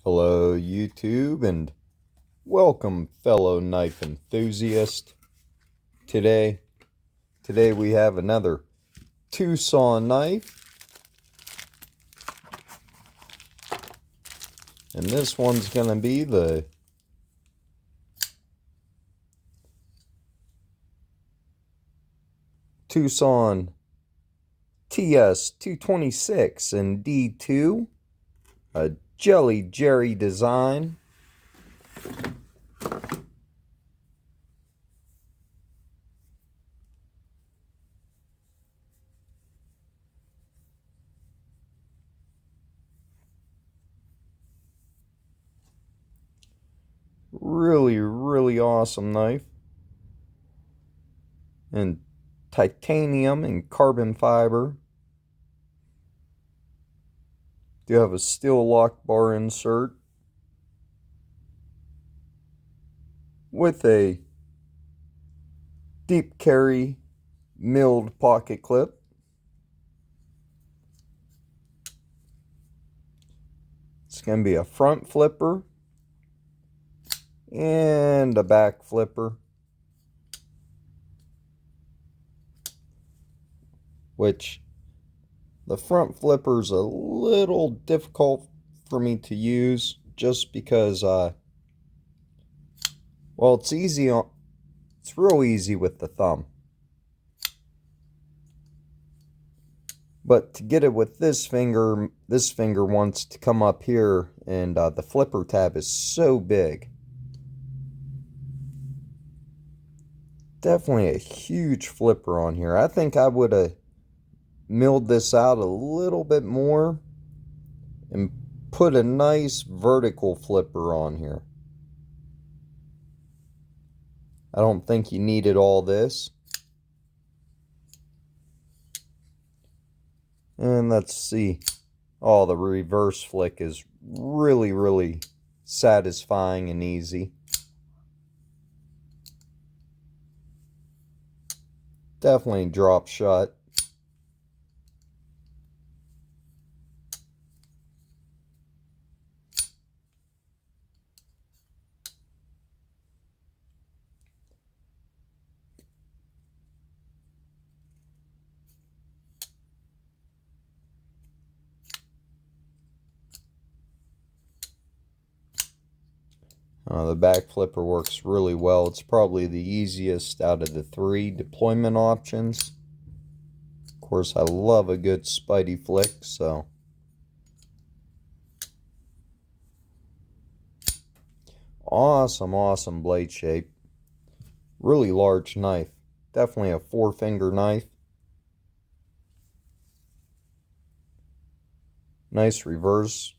Hello YouTube and welcome fellow knife enthusiast. Today we have another Twosun knife, and this one's gonna be the Twosun ts226 in D2, a Jelly Jerry design. Really awesome knife. And titanium and carbon fiber. Do have a steel lock bar insert with a deep carry milled pocket clip. It's going to be a front flipper and a back flipper, which the front flipper is a little difficult for me to use just because well, it's real easy with the thumb, but to get it with this finger wants to come up here, and the flipper tab is so big. Definitely a huge flipper on here. I think I would have milled this out a little bit more and put a nice vertical flipper on here. I don't think you needed all this. And let's see. Oh, the reverse flick is really satisfying and easy. Definitely drop shot. The back flipper works really well. It's probably the easiest out of the three deployment options. Of course, I love a good Spidey flick, so. Awesome blade shape. Really large knife. Definitely a 4-finger knife. Nice reverse.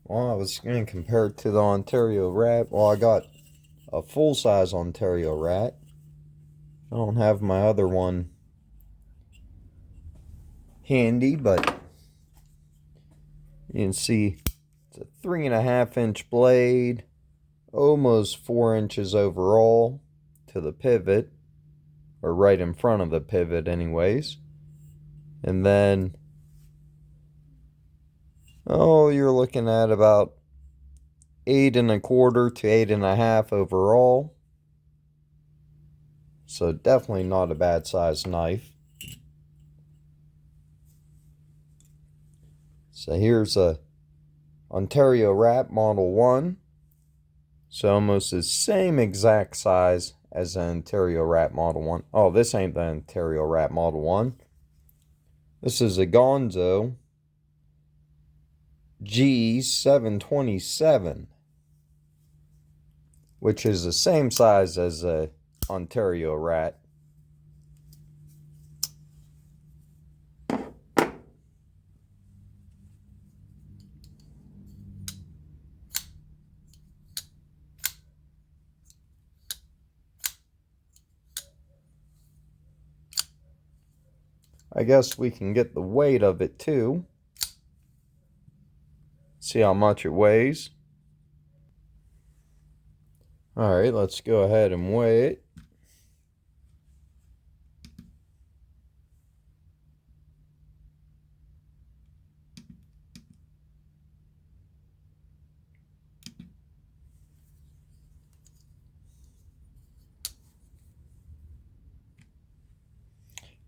Well, I was going to compare it to the Ontario Rat. Well, I got a full-size Ontario Rat. I don't have my other one handy, but you can see it's a 3.5-inch blade, almost 4 inches overall to the pivot, or right in front of the pivot anyways. And then, you're looking at about 8.25 to 8.5 overall. So definitely not a bad size knife. So here's a Ontario Rat Model 1. So almost the same exact size as the Ontario Rat Model 1. Oh, this ain't the Ontario Rat Model 1. This is a Gonzo G727, which is the same size as the Ontario Rat. I guess we can get the weight of it too. See how much it weighs. Alright, let's go ahead and weigh it.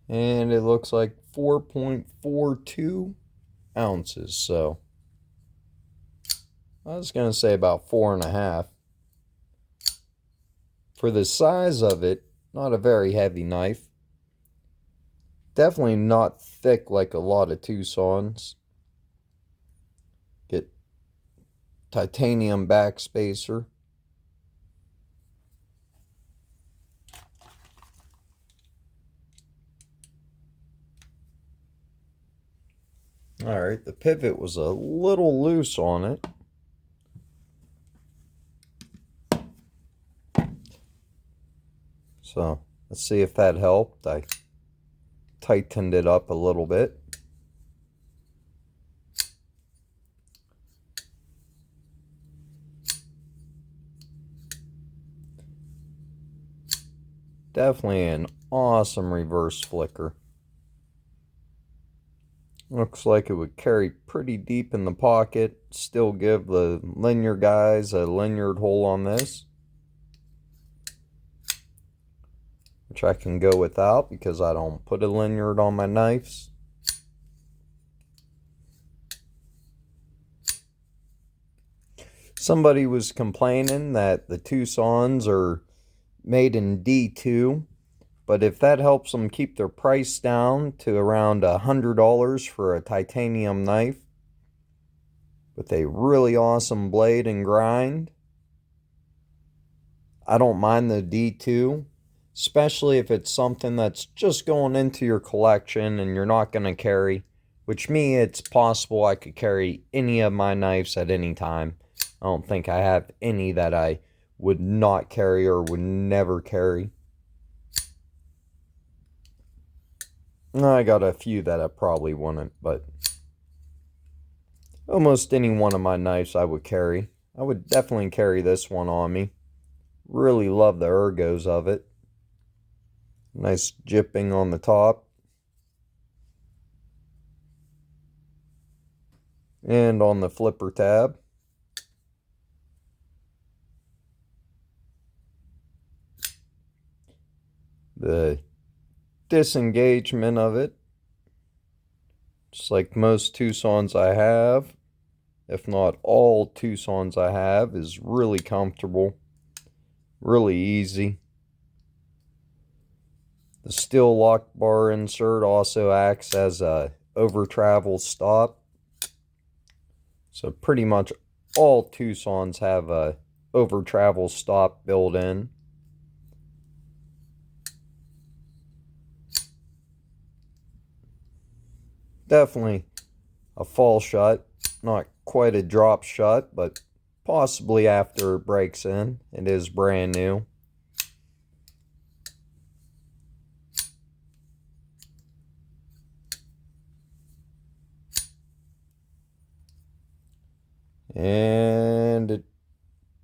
And it looks like 4.42 ounces. So I was going to say about 4.5. For the size of it, not a very heavy knife. Definitely not thick like a lot of Twosuns. Get titanium backspacer. Alright, the pivot was a little loose on it. So, let's see if that helped. I tightened it up a little bit. Definitely an awesome reverse flicker. Looks like it would carry pretty deep in the pocket. Still give the linear guys a lineared hole on this, which I can go without because I don't put a lineared on my knives. Somebody was complaining that the Twosuns are made in D2. But if that helps them keep their price down to around $100 for a titanium knife with a really awesome blade and grind, I don't mind the D2, especially if it's something that's just going into your collection and you're not going to carry, which me, it's possible I could carry any of my knives at any time. I don't think I have any that I would not carry or would never carry. I got a few that I probably wouldn't, but almost any one of my knives I would carry. I would definitely carry this one on me. Really love the ergos of it. Nice jipping on the top. And on the flipper tab. The disengagement of it, just like most Twosuns I have, if not all Twosuns I have, is really comfortable, really easy. The steel lock bar insert also acts as a over travel stop. So pretty much all Twosuns have a over travel stop built in. Definitely a fall shut, not quite a drop shut, but possibly after it breaks in. It is brand new. And it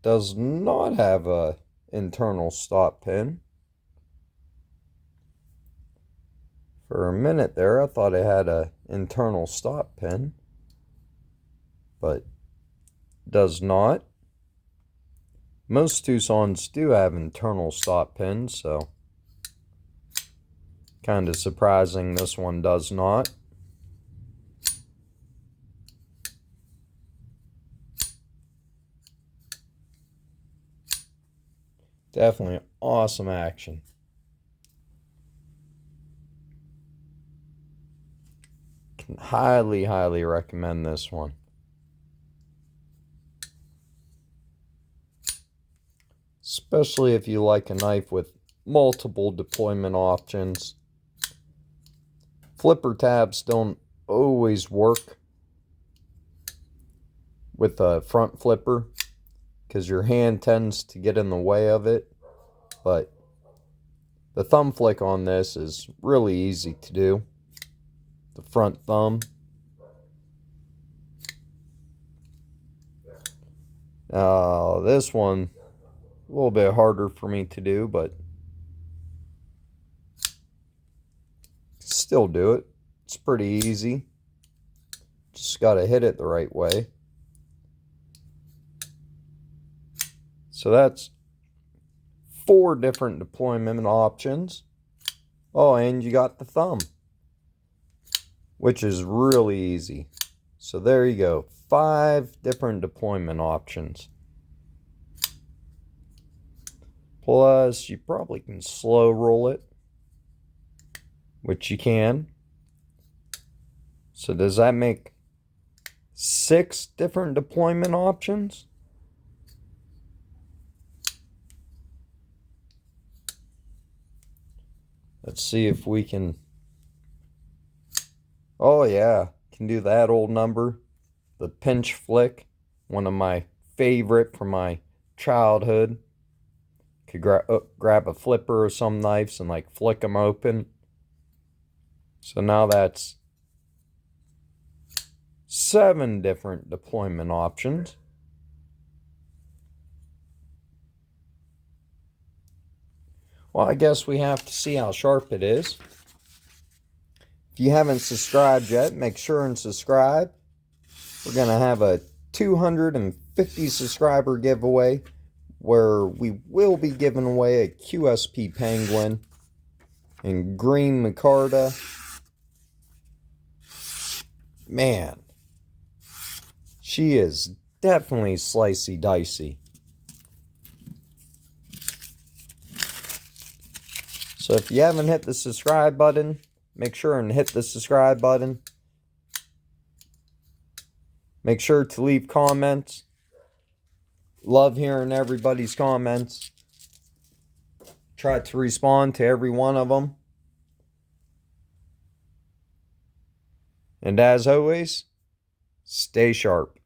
does not have a internal stop pin. For a minute there, I thought it had an internal stop pin, but does not. Most Twosuns do have internal stop pins, so kind of surprising this one does not. Definitely awesome action. Can highly, highly recommend this one. Especially if you like a knife with multiple deployment options. Flipper tabs don't always work with a front flipper because your hand tends to get in the way of it, but the thumb flick on this is really easy to do. the front thumb. This one, a little bit harder for me to do, but still do it. It's pretty easy. Just gotta hit it the right way. So that's 4 different deployment options. Oh, and you got the thumb, which is really easy. So there you go. 5 different deployment options. Plus, you probably can slow roll it, which you can. So does that make 6 different deployment options? Let's see if we can. Oh yeah, can do that old number. The pinch flick, one of my favorite from my childhood. Could grab a flipper or some knives and like flick them open. So now that's 7 different deployment options. Well, I guess we have to see how sharp it is. If you haven't subscribed yet, make sure and subscribe. We're going to have a 250 subscriber giveaway where we will be giving away a QSP penguin and green micarta. Man, she is definitely slicey dicey. So if you haven't hit the subscribe button, make sure and hit the subscribe button. Make sure to leave comments. Love hearing everybody's comments. Try to respond to every one of them. And as always, stay sharp.